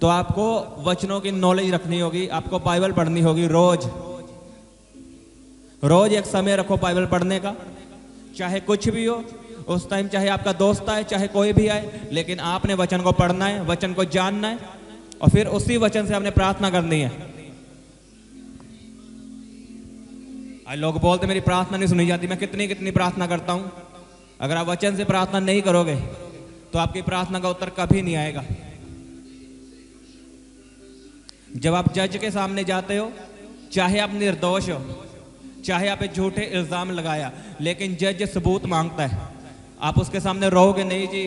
तो आपको वचनों की नॉलेज रखनी होगी, आपको बाइबल पढ़नी होगी रोज। रोज एक समय रखो बाइबल पढ़ने का, चाहे कुछ भी हो उस टाइम, चाहे आपका दोस्त आए चाहे कोई भी आए, लेकिन आपने वचन को पढ़ना है, वचन को जानना है और फिर उसी वचन से आपने प्रार्थना करनी है। आज लोग बोलते मेरी प्रार्थना नहीं सुनी जाती, मैं कितनी कितनी प्रार्थना करता हूं। अगर आप वचन से प्रार्थना नहीं करोगे तो आपकी प्रार्थना का उत्तर कभी नहीं आएगा। जब आप जज के सामने जाते हो, चाहे आप निर्दोष हो, चाहे आप झूठे इल्जाम लगाया, लेकिन जज सबूत मांगता है। आप उसके सामने रहोगे नहीं जी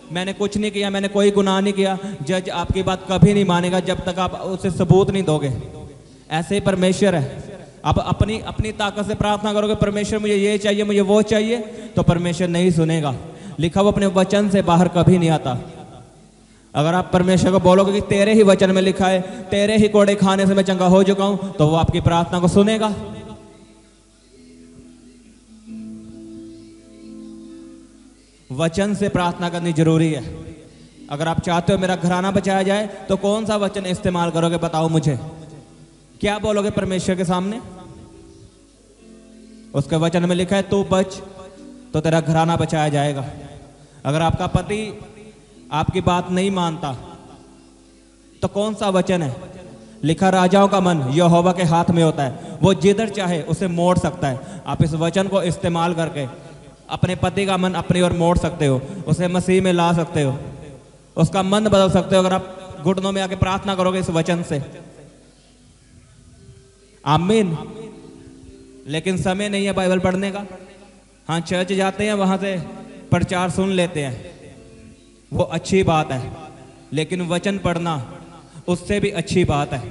मैंने कुछ नहीं किया, मैंने कोई गुनाह नहीं किया, जज आपकी बात कभी नहीं मानेगा जब तक आप उसे सबूत नहीं दोगे। ऐसे ही परमेश्वर है। आप अपनी अपनी ताकत से प्रार्थना करोगे परमेश्वर मुझे ये चाहिए, मुझे वो चाहिए, तो परमेश्वर नहीं सुनेगा। लिखा वो अपने वचन से बाहर कभी नहीं आता। अगर आप परमेश्वर को बोलोगे कि तेरे ही वचन में लिखा है, तेरे ही कोड़े खाने से मैं चंगा हो चुका हूं, तो वो आपकी प्रार्थना को सुनेगा। वचन से प्रार्थना करनी जरूरी है। अगर आप चाहते हो मेरा घराना बचाया जाए तो कौन सा वचन इस्तेमाल करोगे, बताओ मुझे। क्या बोलोगे परमेश्वर के सामने? उसके वचन में लिखा है तू बच तो तेरा घराना बचाया जाएगा। अगर आपका पति आपकी बात नहीं मानता तो कौन सा वचन है? लिखा राजाओं का मन यहोवा के हाथ में होता है, वो जिधर चाहे उसे मोड़ सकता है। आप इस वचन को इस्तेमाल करके अपने पति का मन अपनी ओर मोड़ सकते हो, उसे मसीह में ला सकते हो, उसका मन बदल सकते हो अगर आप घुटनों में आके प्रार्थना करोगे इस वचन से। आमीन। लेकिन समय नहीं है बाइबल पढ़ने का। हाँ, चर्च जाते हैं, वहां से प्रचार सुन लेते हैं, वो अच्छी बात है, लेकिन वचन पढ़ना उससे भी अच्छी बात है।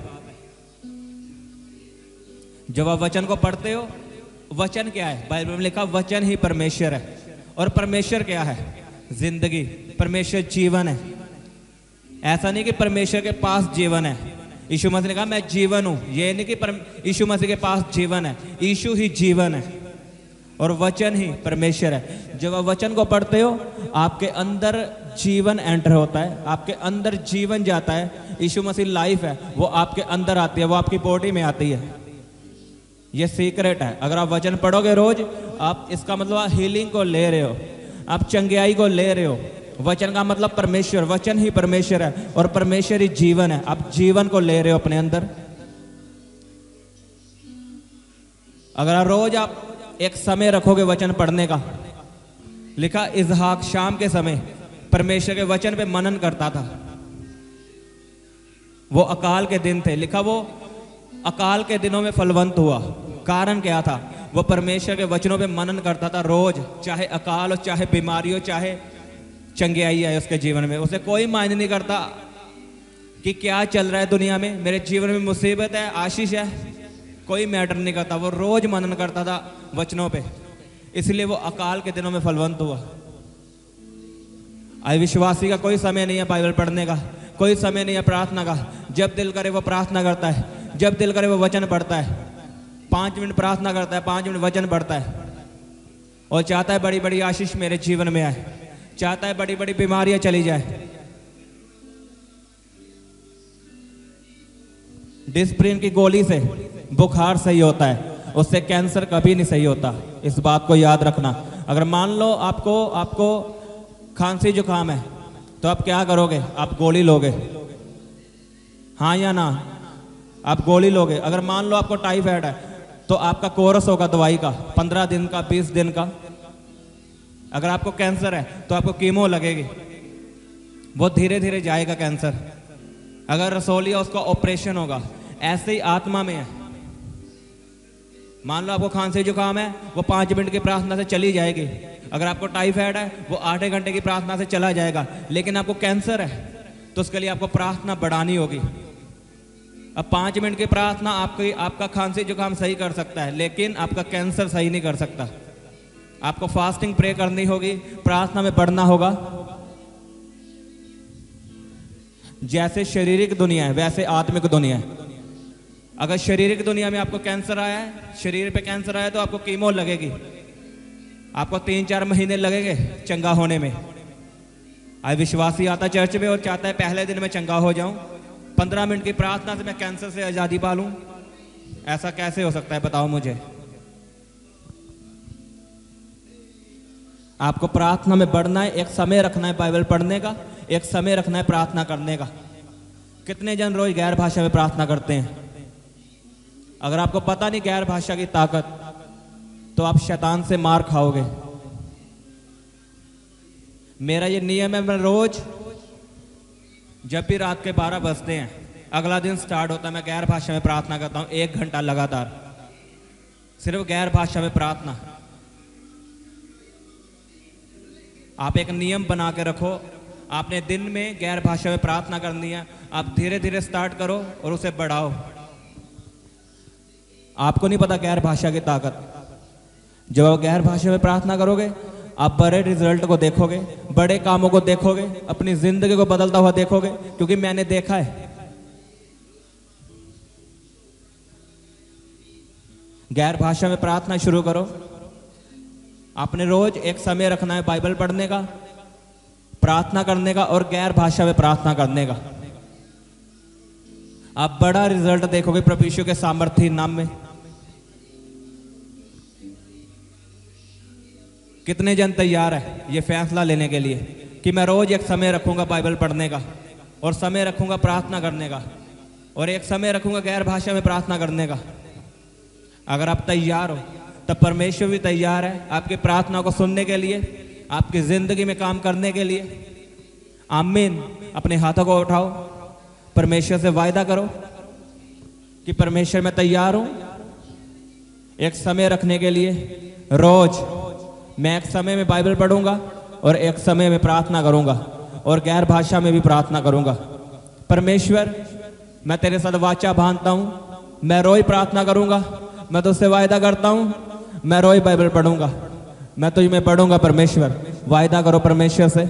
जब आप वचन को पढ़ते हो, वचन क्या है? बाइबल में लिखा वचन ही परमेश्वर है। और परमेश्वर क्या है? जिंदगी। परमेश्वर जीवन है। ऐसा नहीं कि परमेश्वर के पास जीवन है। यीशु मसीह ने कहा मैं जीवन हूं, ये नहीं कि यीशु मसीह के पास जीवन है, यीशु ही जीवन है और वचन ही परमेश्वर है। जब आप वचन को पढ़ते हो आपके अंदर जीवन एंटर होता है, आपके अंदर जीवन जाता है। यीशु मसीह लाइफ है, वो आपके अंदर आती है, वो आपकी बॉडी में आती है। ये सीक्रेट है। अगर आप वचन पढ़ोगे रोज, आप इसका मतलब आप हीलिंग को ले रहे हो, आप चंगियाई को ले रहे हो। वचन का मतलब परमेश्वर, वचन ही परमेश्वर है और परमेश्वर ही जीवन है। आप जीवन को ले रहे हो अपने अंदर। अगर रोज आप एक समय रखोगे वचन पढ़ने का, लिखा इसहाक शाम के समय परमेश्वर के वचन पे मनन करता था। वो अकाल के दिन थे, लिखा वो अकाल के दिनों में फलवंत हुआ। कारण क्या था? वो परमेश्वर के वचनों पे मनन करता था रोज, चाहे अकाल हो, चाहे बीमारी हो, चाहे चंगियाई आए उसके जीवन में। उसे कोई मायने नहीं करता कि क्या चल रहा है दुनिया में, मेरे जीवन में मुसीबत है, आशीष है, कोई मैटर नहीं करता। वो रोज मनन करता था वचनों पे, इसलिए वो अकाल के दिनों में फलवंत हुआ। आज विश्वासी का कोई समय नहीं है बाइबल पढ़ने का, कोई समय नहीं है प्रार्थना का। जब दिल करे वो प्रार्थना करता है, जब दिल करे वो वचन पढ़ता है। 5 मिनट प्रार्थना करता है, 5 मिनट वचन पढ़ता है और चाहता है बड़ी बड़ी आशीष मेरे जीवन में आए, चाहता है बड़ी बड़ी बीमारियां चली जाए। डिस्प्रिन की गोली से बुखार सही होता है, उससे कैंसर कभी नहीं सही होता। इस बात को याद रखना। अगर मान लो आपको खांसी जुकाम है तो आप क्या करोगे? आप गोली लोगे, हाँ या ना? आप गोली लोगे। अगर मान लो आपको टाइफाइड है तो आपका कोर्स होगा दवाई का 15 दिन का, 20 दिन का। अगर आपको कैंसर है तो आपको कीमो लगेगी, वो धीरे धीरे जाएगा कैंसर। अगर रसोलिया उसका ऑपरेशन होगा। ऐसे ही आत्मा में है। मान लो आपको खांसी जुकाम है, वो 5 मिनट की प्रार्थना से चली जाएगी। अगर आपको टाइफाइड है वो 8 घंटे की प्रार्थना से चला जाएगा। लेकिन आपको कैंसर है तो उसके लिए आपको प्रार्थना बढ़ानी होगी। अब 5 मिनट की प्रार्थना आपका खांसी जुकाम सही कर सकता है, लेकिन आपका कैंसर सही नहीं कर सकता। आपको फास्टिंग प्रे करनी होगी, प्रार्थना में बढ़ना होगा। जैसे शारीरिक दुनिया है वैसे आत्मिक दुनिया है। अगर शारीरिक दुनिया में आपको कैंसर आया है, शरीर पे कैंसर आया है, तो आपको कीमो लगेगी, आपको 3-4 महीने लगेंगे चंगा होने में। आज विश्वासी आता चर्च में और चाहता है पहले दिन में चंगा हो जाऊं, 15 मिनट की प्रार्थना से मैं कैंसर से आजादी पा लूं। ऐसा कैसे हो सकता है बताओ मुझे। आपको प्रार्थना में बढ़ना है, एक समय रखना है बाइबल पढ़ने का, एक समय रखना है प्रार्थना करने का। कितने जन रोज गैर भाषा में प्रार्थना करते हैं? अगर आपको पता नहीं गैर भाषा की ताकत, तो आप शैतान से मार खाओगे। मेरा ये नियम है, मैं रोज जब भी रात के 12 बजते हैं, अगला दिन स्टार्ट होता है, मैं गैर भाषा में प्रार्थना करता हूं 1 घंटा लगातार, सिर्फ गैर भाषा में प्रार्थना। आप एक नियम बना के रखो, आपने दिन में गैर भाषा में प्रार्थना करनी है। आप धीरे धीरे स्टार्ट करो और उसे बढ़ाओ। आपको नहीं पता गैर भाषा की ताकत। जब आप गैर भाषा में प्रार्थना करोगे, आप बड़े रिजल्ट को देखोगे, बड़े कामों को देखोगे, अपनी जिंदगी को बदलता हुआ देखोगे, क्योंकि मैंने देखा है। गैर भाषा में प्रार्थना शुरू करो। आपने रोज एक समय रखना है बाइबल पढ़ने का, प्रार्थना करने का और गैर भाषा में प्रार्थना करने का। आप बड़ा रिजल्ट देखोगे प्रभु यीशु के सामर्थ्य नाम में। कितने जन तैयार है ये फैसला लेने के लिए कि मैं रोज एक समय रखूंगा बाइबल पढ़ने का, और समय रखूंगा प्रार्थना करने का, और एक समय रखूंगा गैर भाषा में प्रार्थना करने का? अगर आप तैयार हो तब परमेश्वर भी तैयार है आपकी प्रार्थना को सुनने के लिए, आपकी जिंदगी में काम करने के लिए। आमीन। अपने हाथों को उठाओ, परमेश्वर से वायदा करो कि परमेश्वर मैं तैयार हूं एक समय रखने के लिए। रोज मैं एक समय में बाइबल पढ़ूंगा और एक समय में प्रार्थना करूंगा और गैर भाषा में भी प्रार्थना करूंगा। परमेश्वर मैं तेरे साथ वाचा बांधता हूं, मैं रोज प्रार्थना करूंगा, मैं तुझसे वायदा करता हूं, मैं रोज बाइबल पढ़ूंगा, मैं तुझ में पढ़ूंगा। परमेश्वर वायदा करो परमेश्वर से।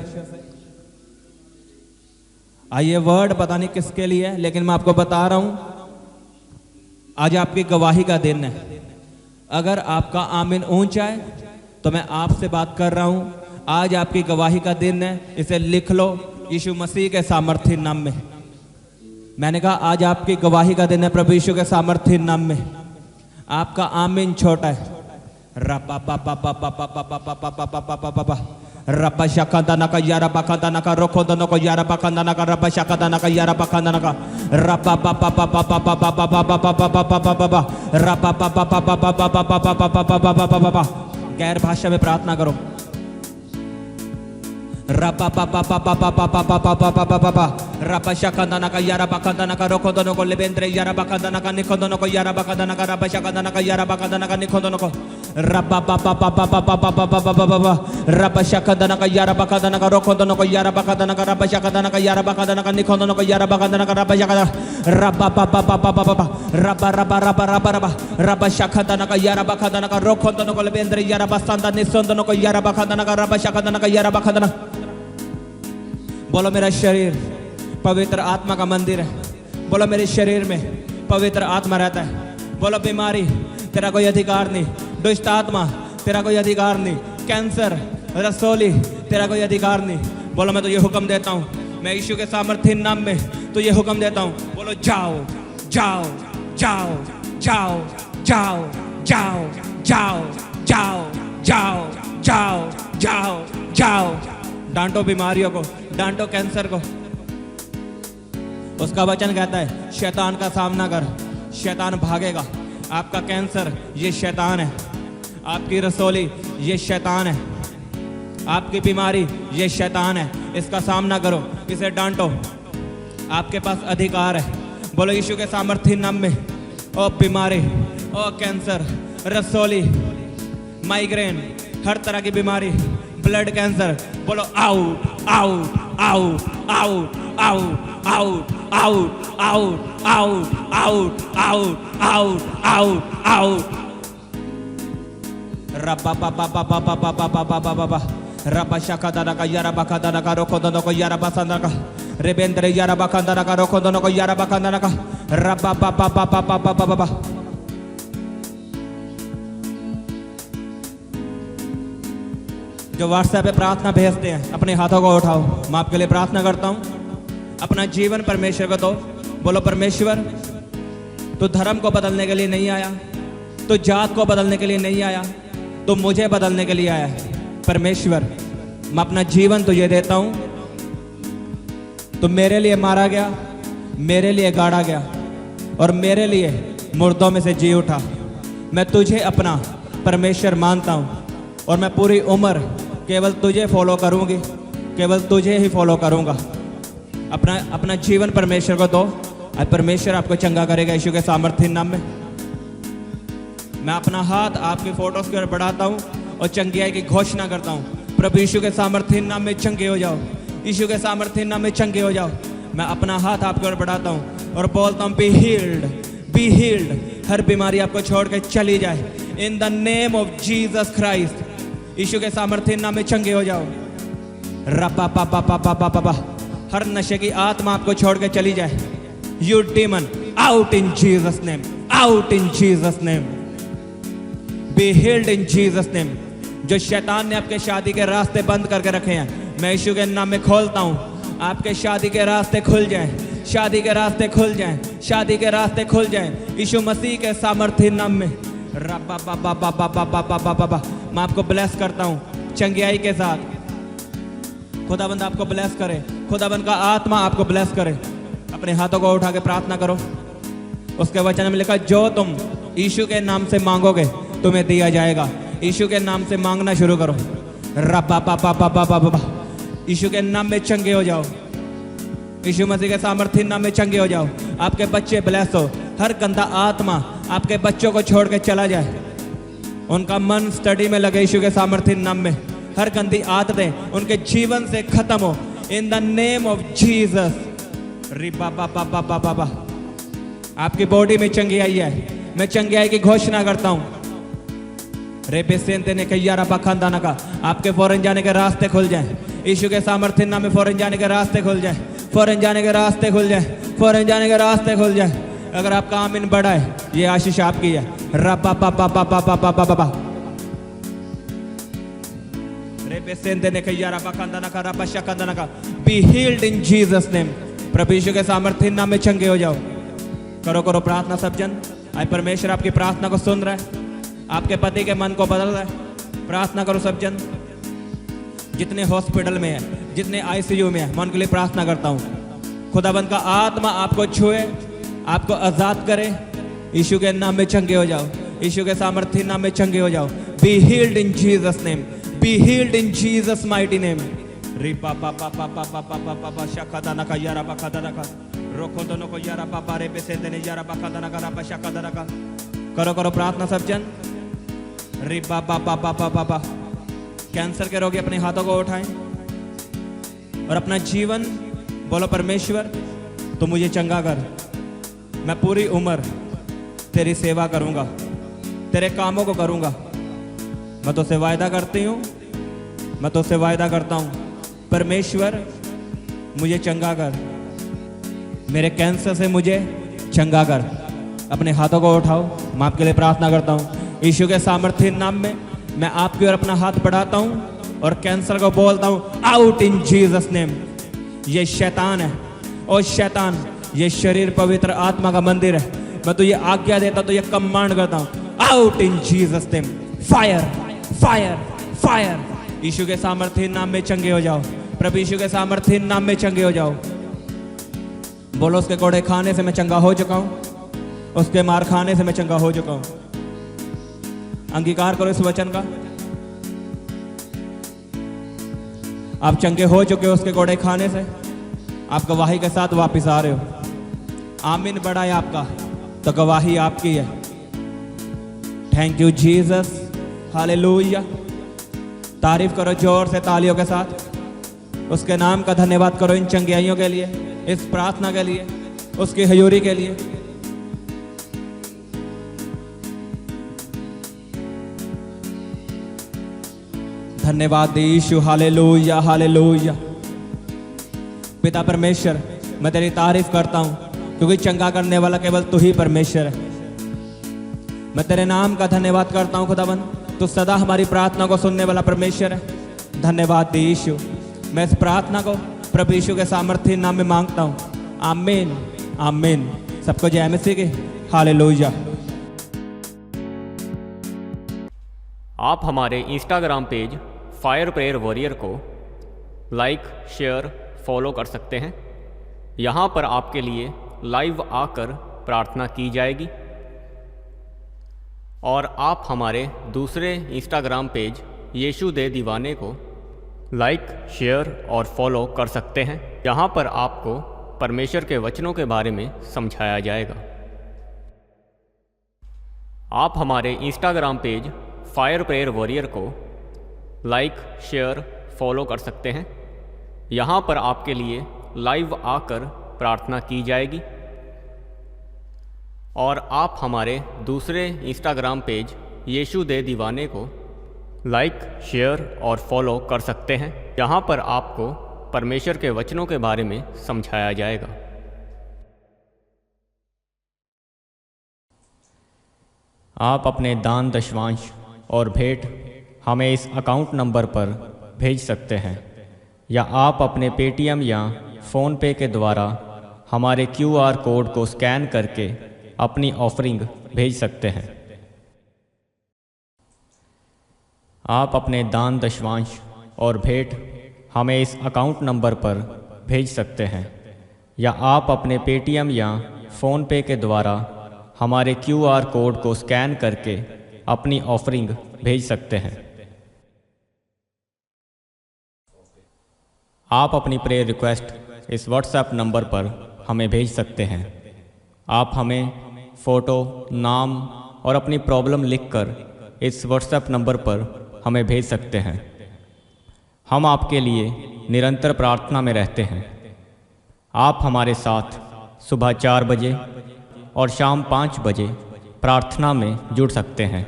आइए वर्ड पता नहीं किसके लिए है, लेकिन मैं आपको बता रहा हूं, आज आपकी गवाही का दिन है। अगर आपका आमीन ऊंचा है तो मैं आपसे बात कर रहा हूं, आज आपकी गवाही का दिन है। इसे लिख लो यीशु मसीह के सामर्थ्य नाम में। मैंने कहा आज आपकी गवाही का दिन है प्रभु यीशु के सामर्थ्य नाम में। आपका आमीन छोटा है। रपा पा पा पा पा पा पा पा पा पा पा पा पा पा पा रपा शकांदा नका यारा बकांदा नका रोखो दनो को यारा बकांदा नका रपा शकांदा नका यारा बकांदा नका रपा पा पा पा पा पा पा पा पा पा पा पा पा पा पा पा रपा पा पा पा पा पा पा पा पा पा पा पा पा पा पा पा। गैर भाषा में प्रार्थना करो। रपा पा पा पा पा पा पा पा पा पा पा पा पा पा रपा शकांदा नका यारा बकांदा नका रोखो दनो को लेबेंद्रे यारा बकांदा नका निखो दनो को यारा बकांदा नका रपा शकांदा नका यारा बकांदा नका निखो दनो को रपा पा पा पा पा पा पा पा पा पा पा पा रपा शकांदा नका यारा बकांदा नका रोखो दनो को यारा बकांदा नका रपा शकांदा नका यारा बकांदा नका निखो दनो को यारा बकांदा नका रपा शकांदा रपा पा पा पा पा पा पा रपा रपा रपा रपा रपा रपा शकांदा नका यारा बकांदा नका रोखो दनो को लेबेंद्रे यारा बकांदा निसो दनो को यारा बकांदा नका रपा शकांदा नका यारा बकांदा नका। बोलो मेरा शरीर पवित्र आत्मा का मंदिर है। बोलो मेरे शरीर में पवित्र आत्मा रहता है। बोलो बीमारी तेरा कोई अधिकार नहीं, दुष्ट आत्मा तेरा कोई अधिकार नहीं, कैंसर रसोली तेरा कोई अधिकार नहीं। बोलो मैं तो ये हुक्म देता हूँ, मैं यीशु के सामर्थ्य नाम में तो ये हुक्म देता हूँ। बोलो जाओ जाओ जाओ जाओ जाओ जाओ जाओ जाओ जाओ जाओ जाओ जाओ। डांटो बीमारियों को, डांटो कैंसर को। उसका वचन कहता है शैतान का सामना कर, शैतान भागेगा। आपका कैंसर ये शैतान है, आपकी रसोली ये शैतान है, आपकी बीमारी ये शैतान है। इसका सामना करो, इसे डांटो। आपके पास अधिकार है। बोलो यीशु के सामर्थ्य नाम में ओ बीमारी, ओ कैंसर, रसोली, माइग्रेन, हर तरह की बीमारी, ब्लड कैंसर, बोलो out out out out out out out out out out out out out out. रपा पा पा पा पा पा पा पा पा पा पा पा रपा शकांदा नका यारा बकांदा नका रोखो दनो को यारा बकांदा नका रेबेंद्रे यारा बकांदा नका रोखो दनो को यारा बकांदा नका रपा पा पा पा पा पा पा पा पा। जो व्हाट्सएप पे प्रार्थना भेजते हैं अपने हाथों को उठाओ। मैं आपके लिए प्रार्थना करता हूँ। अपना जीवन परमेश्वर को दो। बोलो परमेश्वर, तू धर्म को बदलने के लिए नहीं आया, तू जात को बदलने के लिए नहीं आया, तू मुझे बदलने के लिए आया है। परमेश्वर, मैं अपना जीवन तुझे देता हूँ। तू मेरे लिए मारा गया, मेरे लिए गाड़ा गया और मेरे लिए मुर्दों में से जी उठा। मैं तुझे अपना परमेश्वर मानता हूँ और मैं पूरी उम्र केवल तुझे फॉलो करूँगी, केवल तुझे ही फॉलो करूँगा। अपना जीवन परमेश्वर को दो और परमेश्वर आपको चंगा करेगा यीशु के सामर्थ्य नाम में। मैं अपना हाथ आपकी फोटोज की ओर बढ़ाता हूँ और चंगियाई की घोषणा करता हूँ। प्रभु यीशु के सामर्थ्य नाम में चंगे हो जाओ, यीशु के सामर्थ्य नाम में चंगे हो जाओ। मैं अपना हाथ आपकी ओर बढ़ाता हूँ और बोलता हूँ बी हील्ड, बी हील्ड। हर बीमारी आपको छोड़ के चली जाए in the name of Jesus Christ. यीशु के सामर्थ्य नाम में चंगे हो जाओ। रपा पा पा पा पा पा पा पा। हर नशे की आत्मा आपको छोड़ के चली जाए। You demon out in Jesus name, out in Jesus name. Be healed in Jesus name. जो शैतान ने आपके शादी के रास्ते बंद करके रखे हैं, मैं यीशु के नाम में खोलता हूँ। आपके शादी के रास्ते खुल जाएं, शादी के रास्ते खुल जाएं, शादी के रास्ते खुल जाएं यीशु मसीह के सामर्थ्य नाम में। रबा बा बा बा बा बा बा बा बा बा। मैं आपको ब्लेस करता हूँ चंगियाई के साथ। खुदाबंद आपको ब्लेस करे, खुदाबंद का आत्मा आपको ब्लेस करे। अपने हाथों को उठा के प्रार्थना करो। उसके वचन में लिखा, जो तुम यीशु के नाम से मांगोगे तुम्हें दिया जाएगा। यीशु के नाम से मांगना शुरू करो। रबा बा बा बा बा बा बा। यीशु के नाम में चंगे हो जाओ, यीशु मसीह के सामर्थ्य नाम में चंगे हो जाओ। आपके बच्चे ब्लेस हो। हर गंदा आत्मा आपके बच्चों को छोड़ के चला जाए। उनका मन स्टडी में लगे यीशु के सामर्थ्य नाम में। हर गंदी आदतें उनके जीवन से खत्म हो इन the name of Jesus. Riba बा बा बा बा बा बा। आपकी बॉडी में चंगियाई है। मैं चंगियाई की घोषणा करता हूँ। रेबेसेंते ने कहिया रबा खानदाना का। आपके फौरन जाने के रास्ते खुल जाएं यीशु के सामर्थ्य नाम में। फौरन जाने के रास्ते खुल जाएं, फौरन जाने के रास्ते खुल जाएं, फौरन जाने के रास्ते खुल जाएं। अगर आपका आमीन बड़ा है, ये आशीष आपकी है। रबा बा बा बा बा बा बा बा बा। रेबेसेंते ने कहिया रबा खानदाना का, रबा शकांदाना का। Be healed in Jesus name. प्रभु यीशु के सामर्थ्य नाम में चंगे हो जाओ। करो करो प्रार्थना सब जन। आज परमेश्वर आपकी प्रार्थना को सुन रहा है, आपके पति के मन को बदल रहा है। प्रार्थना करो सब जन। जितने हॉस्पिटल में है, जितने आईसीयू में है, मैं उनके लिए प्रार्थना करता हूँ। खुदाबंद का आत्मा आपको छुए, आपको आजाद करे। यीशु के नाम में चंगे हो जाओ, यीशु के सामर्थ्य नाम में चंगे हो जाओ। Be healed in Jesus name, be healed in Jesus mighty name. रिपा पा पा पा पा पा पा पा पा पा शकादाना का यारा बकादाना का। रोको दोनों को यारा पापा रे बेसेंते ने यारा बकादाना का, रबा शकादाना का। करो करो प्रार्थना सब जन। रिपा पा पा पा पा पा पा। कैंसर के रोगी अपने हाथों को उठाएं और अपना जीवन बोलो, परमेश्वर तो मुझे चंगा कर। मैं पूरी उम्र तेरी सेवा करूंगा, तेरे कामों को करूंगा। मैं तो से वायदा करती हूँ, मैं तो से वायदा करता हूँ, परमेश्वर मुझे चंगा कर, मेरे कैंसर से मुझे चंगा कर। अपने हाथों को उठाओ। मैं आपके लिए प्रार्थना करता हूँ यीशु के सामर्थ्य नाम में। मैं आपकी ओर अपना हाथ बढ़ाता हूँ और कैंसर को बोलता हूँ आउट इन जीसस नेम। ये शैतान है, और शैतान ये शरीर पवित्र आत्मा का मंदिर है। मैं तो ये आज्ञा देता, तो ये कमांड करता हूँ out in Jesus name. Fire fire fire. यीशु के सामर्थ्य नाम में चंगे हो जाओ। प्रभु यीशु के सामर्थ्य नाम में चंगे हो जाओ। बोलो, उसके कोड़े खाने से मैं चंगा हो चुका हूँ, उसके मार खाने से मैं चंगा हो चुका हूँ। अंगीकार करो इस वचन का। आप चंगे हो चुके हो उसके कोड़े खाने से। आप गवाही के साथ वापस आ रहे हो। आमीन बड़ा है आपका, तो गवाही आपकी है। Thank you Jesus, hallelujah. तारीफ करो जोर से तालियों के साथ। उसके नाम का धन्यवाद करो इन चंगियाइयों के लिए, इस प्रार्थना के लिए, उसकी हजूरी के लिए। धन्यवाद यीशु, हालेलुया हालेलुया। पिता परमेश्वर, मैं तेरी तारीफ करता हूं क्योंकि चंगा करने वाला केवल तू ही परमेश्वर है। मैं तेरे नाम का धन्यवाद करता हूं खुदावन, तू सदा हमारी प्रार्थना को सुनने वाला परमेश्वर है। धन्यवाद यीशु। मैं इस प्रार्थना को प्रभु यीशु के सामर्थ्य नाम में मांगता हूँ, आमीन आमीन। सबको जय मसीह की, हालेलुया। आप हमारे Instagram page fire prayer warrior को लाइक, शेयर, फॉलो कर सकते हैं। यहाँ पर आपके लिए लाइव आकर प्रार्थना की जाएगी। और आप हमारे दूसरे इंस्टाग्राम पेज यीशु दे दीवाने को लाइक, शेयर और फॉलो कर सकते हैं। यहाँ पर आपको परमेश्वर के वचनों के बारे में समझाया जाएगा। आप हमारे Instagram page fire prayer warrior को लाइक, शेयर, फॉलो कर सकते हैं। यहाँ पर आपके लिए लाइव आकर प्रार्थना की जाएगी। और आप हमारे दूसरे इंस्टाग्राम पेज यीशु दे दीवाने को लाइक, शेयर और फॉलो कर सकते हैं। यहाँ पर आपको परमेश्वर के वचनों के बारे में समझाया जाएगा। आप अपने दान, दशवांश और भेंट हमें इस अकाउंट नंबर पर भेज सकते हैं, या आप अपने पेटीएम या फ़ोनपे के द्वारा हमारे QR कोड को स्कैन करके अपनी ऑफरिंग भेज सकते हैं। आप अपने दान, दशवांश और भेंट हमें इस अकाउंट नंबर पर भेज सकते हैं, या आप अपने पेटीएम या फ़ोनपे के द्वारा हमारे QR कोड को स्कैन करके अपनी ऑफरिंग भेज सकते हैं। आप अपनी प्रेयर रिक्वेस्ट इस व्हाट्सएप नंबर पर हमें भेज सकते हैं। आप हमें फ़ोटो, नाम और अपनी प्रॉब्लम लिखकर इस व्हाट्सएप नंबर पर हमें भेज सकते हैं। हम आपके लिए निरंतर प्रार्थना में रहते हैं। आप हमारे साथ सुबह 4 बजे और शाम 5 बजे प्रार्थना में जुड़ सकते हैं।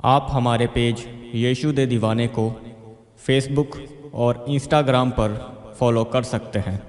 आप हमारे पेज यीशु दे दीवाने को फेसबुक और इंस्टाग्राम पर फॉलो कर सकते हैं।